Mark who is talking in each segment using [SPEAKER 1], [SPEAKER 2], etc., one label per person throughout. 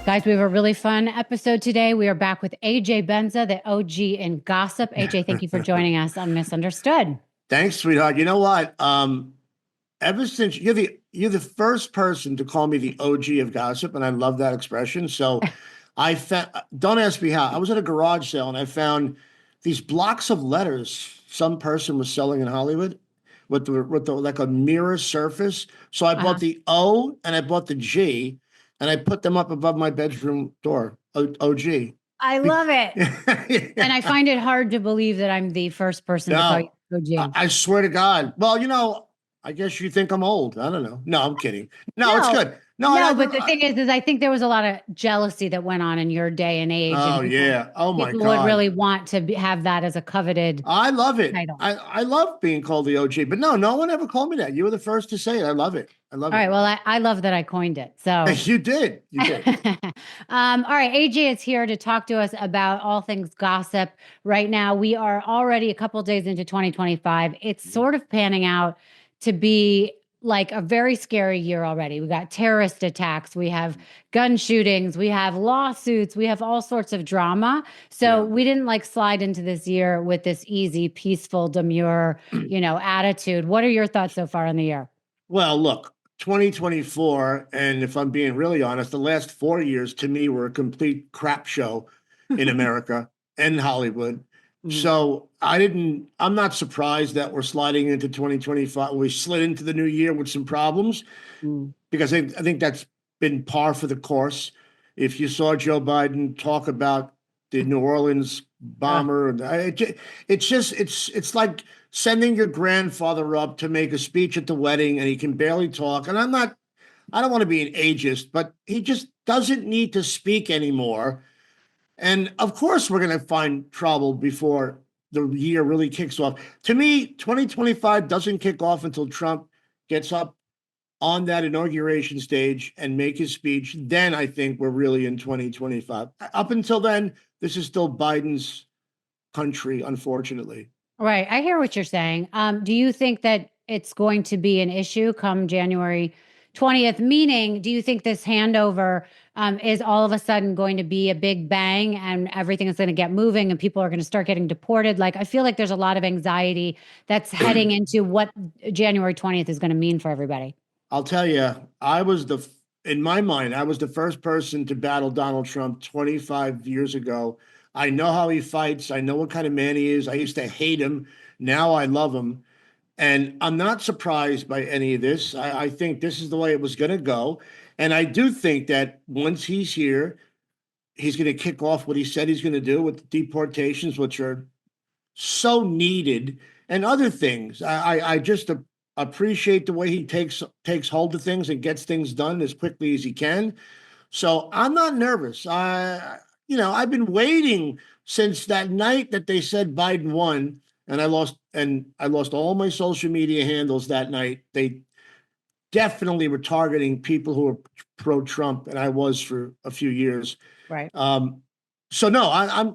[SPEAKER 1] Guys, we have a really fun episode today. We are back with AJ Benza, the OG in gossip. AJ, thank you for joining us on Misunderstood.
[SPEAKER 2] Thanks, sweetheart. You know what? Ever since you're the first person to call me the OG of gossip, and I love that expression. So I found, don't ask me how. I was at a garage sale and I found these blocks of letters some person was selling in Hollywood with the like a mirror surface. So I bought the O and I bought the G and I put them up above my bedroom door. OG.
[SPEAKER 1] I love it. Yeah. And I find it hard to believe that I'm the first person to call you OG.
[SPEAKER 2] I swear to God. Well, I guess you think I'm old. I don't know. No, I'm kidding. No, it's good. No,
[SPEAKER 1] but the thing is I think there was a lot of jealousy that went on in your day and age.
[SPEAKER 2] Oh,
[SPEAKER 1] and
[SPEAKER 2] yeah. Oh, my God.
[SPEAKER 1] People would really want to have that as a coveted
[SPEAKER 2] I love it.
[SPEAKER 1] title.
[SPEAKER 2] I love being called the OG, but no one ever called me that. You were the first to say it. I love it. I love it.
[SPEAKER 1] All right. Well, I love that I coined it. So
[SPEAKER 2] you did. You did.
[SPEAKER 1] All right. AJ is here to talk to us about all things gossip. Right now, we are already a couple days into 2025. It's sort of panning out to be like a very scary year already. We got terrorist attacks, we have gun shootings, we have lawsuits, we have all sorts of drama. So we didn't slide into this year with this easy, peaceful, demure, attitude. What are your thoughts so far in the year?
[SPEAKER 2] Well, look, 2024, and if I'm being really honest, the last 4 years to me were a complete crap show in America and Hollywood. So I'm not surprised that we're sliding into 2025. We slid into the new year with some problems because I think that's been par for the course. If you saw Joe Biden talk about the New Orleans bomber, it's like sending your grandfather up to make a speech at the wedding and he can barely talk. And I don't want to be an ageist, but he just doesn't need to speak anymore. And of course, we're going to find trouble before the year really kicks off. To me, 2025 doesn't kick off until Trump gets up on that inauguration stage and make his speech. Then I think we're really in 2025. Up until then, this is still Biden's country, unfortunately.
[SPEAKER 1] Right. I hear what you're saying. Do you think that it's going to be an issue come January 20th? Meaning, do you think this handover is all of a sudden going to be a big bang and everything is going to get moving and people are going to start getting deported? I feel like there's a lot of anxiety that's heading into what January 20th is going to mean for everybody.
[SPEAKER 2] I'll tell you, in my mind, I was the first person to battle Donald Trump 25 years ago. I know how he fights. I know what kind of man he is. I used to hate him. Now I love him. And I'm not surprised by any of this. I think this is the way it was going to go. And I do think that once he's here, he's going to kick off what he said he's going to do with the deportations, which are so needed, and other things. I just appreciate the way he takes hold of things and gets things done as quickly as he can. So I'm not nervous. I've been waiting since that night that they said Biden won. And I lost all my social media handles that night. They definitely were targeting people who were pro-Trump, and I was for a few years.
[SPEAKER 1] Right.
[SPEAKER 2] So no,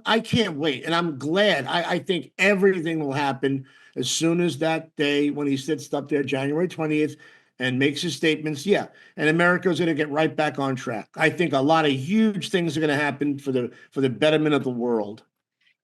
[SPEAKER 2] I can't wait, and I'm glad. I think everything will happen as soon as that day when he sits up there, January 20th, and makes his statements. Yeah, and America is going to get right back on track. I think a lot of huge things are going to happen for the betterment of the world.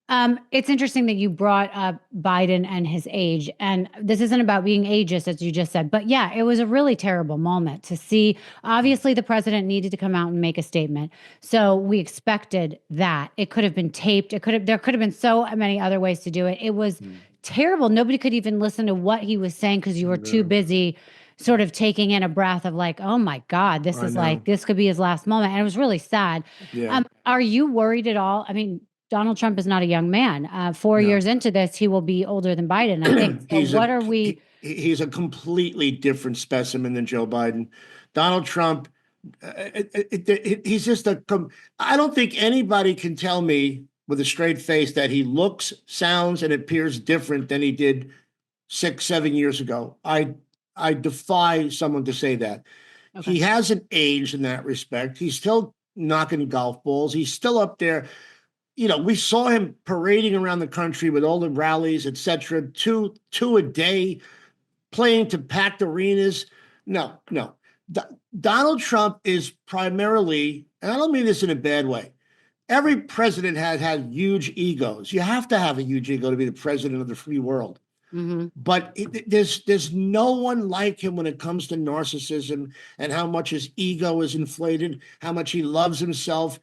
[SPEAKER 1] It's interesting that you brought up Biden and his age, and this isn't about being ageist, as you just said, but yeah, it was a really terrible moment to see. Obviously, the president needed to come out and make a statement, so we expected that. It could have been taped. There could have been so many other ways to do it. It was terrible. Nobody could even listen to what he was saying because you were too busy sort of taking in a breath of oh my God, this could be his last moment. And it was really sad.
[SPEAKER 2] Yeah.
[SPEAKER 1] Are you worried at all? I mean, Donald Trump is not a young man. 4 years into this, he will be older than Biden, I think. So
[SPEAKER 2] he's a completely different specimen than Joe Biden. Donald Trump, he's just I don't think anybody can tell me with a straight face that he looks, sounds, and appears different than he did 6, 7 years ago. I defy someone to say that. Okay. He hasn't aged in that respect. He's still knocking golf balls. He's still up there. We saw him parading around the country with all the rallies, et cetera, two a day, playing to packed arenas. No. Do- Donald Trump is primarily, and I don't mean this in a bad way. Every president has had huge egos. You have to have a huge ego to be the president of the free world.
[SPEAKER 1] Mm-hmm.
[SPEAKER 2] But there's no one like him when it comes to narcissism and how much his ego is inflated, how much he loves himself.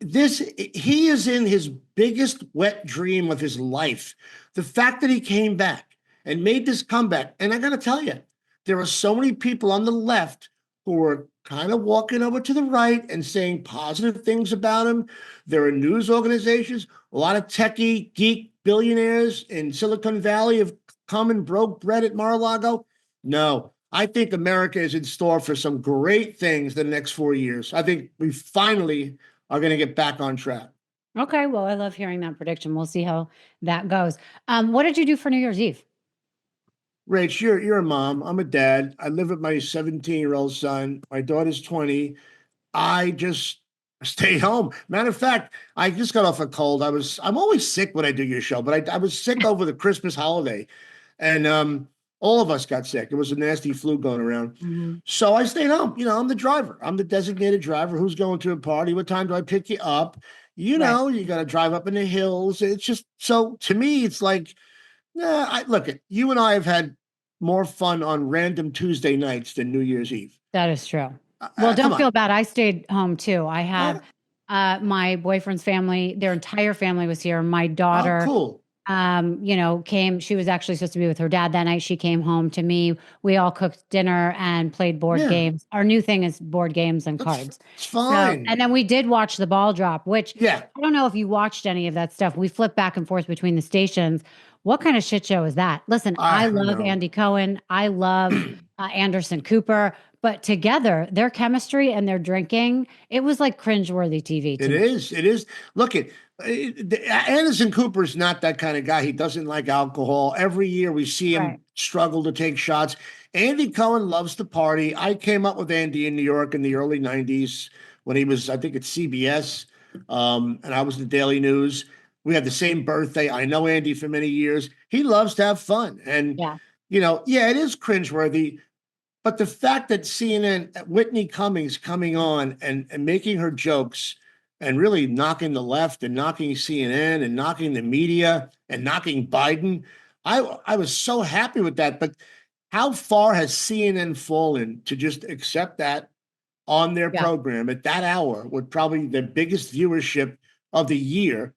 [SPEAKER 2] He is in his biggest wet dream of his life. The fact that he came back and made this comeback, and I got to tell you, there are so many people on the left who are kind of walking over to the right and saying positive things about him. There are news organizations, a lot of techie geek billionaires in Silicon Valley have come and broke bread at Mar-a-Lago. No, I think America is in store for some great things the next 4 years. I think we finally are going to get back on track.
[SPEAKER 1] Okay, well, I love hearing that prediction. We'll see how that goes. What did you do for New Year's Eve?
[SPEAKER 2] Rach, you're a mom. I'm a dad. I live with my 17-year-old son. My daughter's 20. I just stayed home. Matter of fact, I just got off a cold. I'm always sick when I do your show, but I was sick over the Christmas holiday, and all of us got sick. It was a nasty flu going around.
[SPEAKER 1] Mm-hmm.
[SPEAKER 2] So I stayed home. I'm the driver. I'm the designated driver. Who's going to a party? What time do I pick you up? You got to drive up in the hills. It's just, so to me, it's like, look, you and I have had more fun on random Tuesday nights than New Year's Eve.
[SPEAKER 1] That is true. Well, don't feel bad. I stayed home too. I had my boyfriend's family, their entire family was here. My daughter,
[SPEAKER 2] cool.
[SPEAKER 1] Came. She was actually supposed to be with her dad that night. She came home to me. We all cooked dinner and played board games. Our new thing is board games and cards.
[SPEAKER 2] It's fine.
[SPEAKER 1] And then we did watch the ball drop, which
[SPEAKER 2] I
[SPEAKER 1] don't know if you watched any of that stuff. We flipped back and forth between the stations. What kind of shit show is that? Listen, I love Andy Cohen. I love Anderson Cooper. But together, their chemistry and their drinking, it was like cringeworthy TV.
[SPEAKER 2] It is. Look, Anderson Cooper's not that kind of guy. He doesn't like alcohol. Every year we see him struggle to take shots. Andy Cohen loves to party. I came up with Andy in New York in the early 90s when he was, I think, at CBS, and I was the Daily News. We had the same birthday. I know Andy for many years. He loves to have fun. And, it is cringeworthy. But the fact that CNN, Whitney Cummings coming on and making her jokes and really knocking the left and knocking CNN and knocking the media and knocking Biden, I was so happy with that. But how far has CNN fallen to just accept that on their program at that hour with probably the biggest viewership of the year?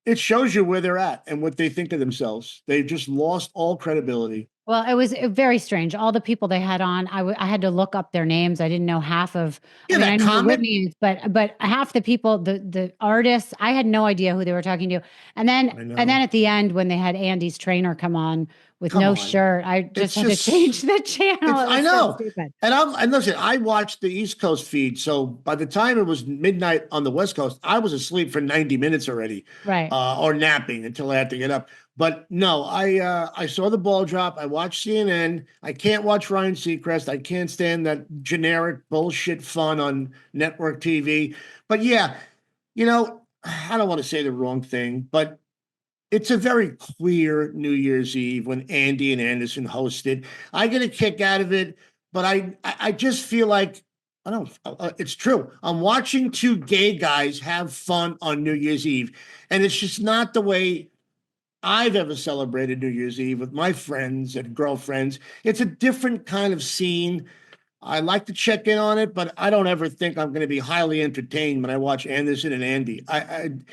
[SPEAKER 2] It shows you where they're at and what they think of themselves. They've just lost all credibility.
[SPEAKER 1] Well, it was very strange. All the people they had on, I had to look up their names. I didn't know half of. I knew Whitney, but half the people, the artists, I had no idea who they were talking to. And then at the end, when they had Andy's trainer come on with no shirt, I just had to change the channel.
[SPEAKER 2] I know. So and listen, I watched the East Coast feed, so by the time it was midnight on the West Coast, I was asleep for 90 minutes already, or napping until I had to get up. But no, I saw the ball drop. I watched CNN. I can't watch Ryan Seacrest. I can't stand that generic bullshit fun on network TV. But I don't want to say the wrong thing, but it's a very clear New Year's Eve when Andy and Anderson hosted. I get a kick out of it, but I just feel like, I don't. It's true. I'm watching two gay guys have fun on New Year's Eve, and it's just not the way I've ever celebrated New Year's Eve with my friends and girlfriends. It's a different kind of scene. I like to check in on it, but I don't ever think I'm going to be highly entertained when I watch Anderson and Andy.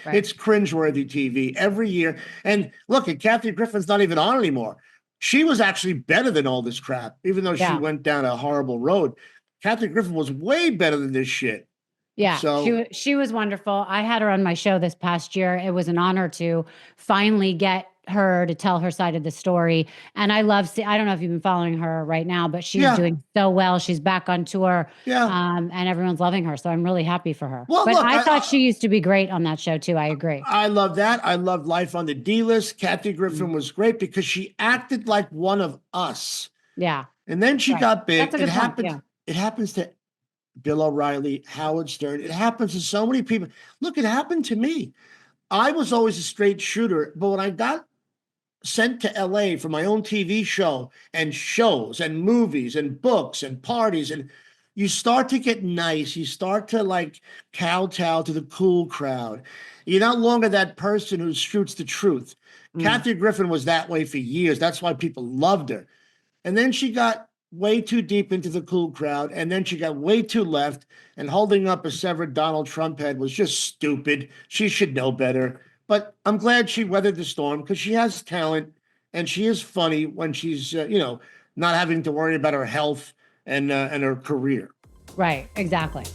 [SPEAKER 2] It's cringeworthy TV every year. And look, Kathy Griffin's not even on anymore. She was actually better than all this crap, even though she went down a horrible road. Kathy Griffin was way better than this shit.
[SPEAKER 1] Yeah, so, she was wonderful. I had her on my show this past year. It was an honor to finally get her to tell her side of the story. And I don't know if you've been following her right now, but she's doing so well. She's back on tour. And everyone's loving her. So I'm really happy for her. Well, but look, I thought she used to be great on that show too. I agree.
[SPEAKER 2] I love that. I love Life on the D-List. Kathy Griffin was great because she acted like one of us.
[SPEAKER 1] Yeah.
[SPEAKER 2] And then she got big. It happens to Bill O'Reilly, Howard Stern. It happens to so many people. Look, it happened to me. I was always a straight shooter, but when I got sent to LA for my own TV show and shows and movies and books and parties. And you start to get nice. You start to like kowtow to the cool crowd. You're no longer that person who shoots the truth. Kathy Griffin was that way for years. That's why people loved her. And then she got way too deep into the cool crowd. And then she got way too left. And holding up a severed Donald Trump head was just stupid. She should know better. But I'm glad she weathered the storm because she has talent and she is funny when she's, not having to worry about her health and her career.
[SPEAKER 1] Right, exactly.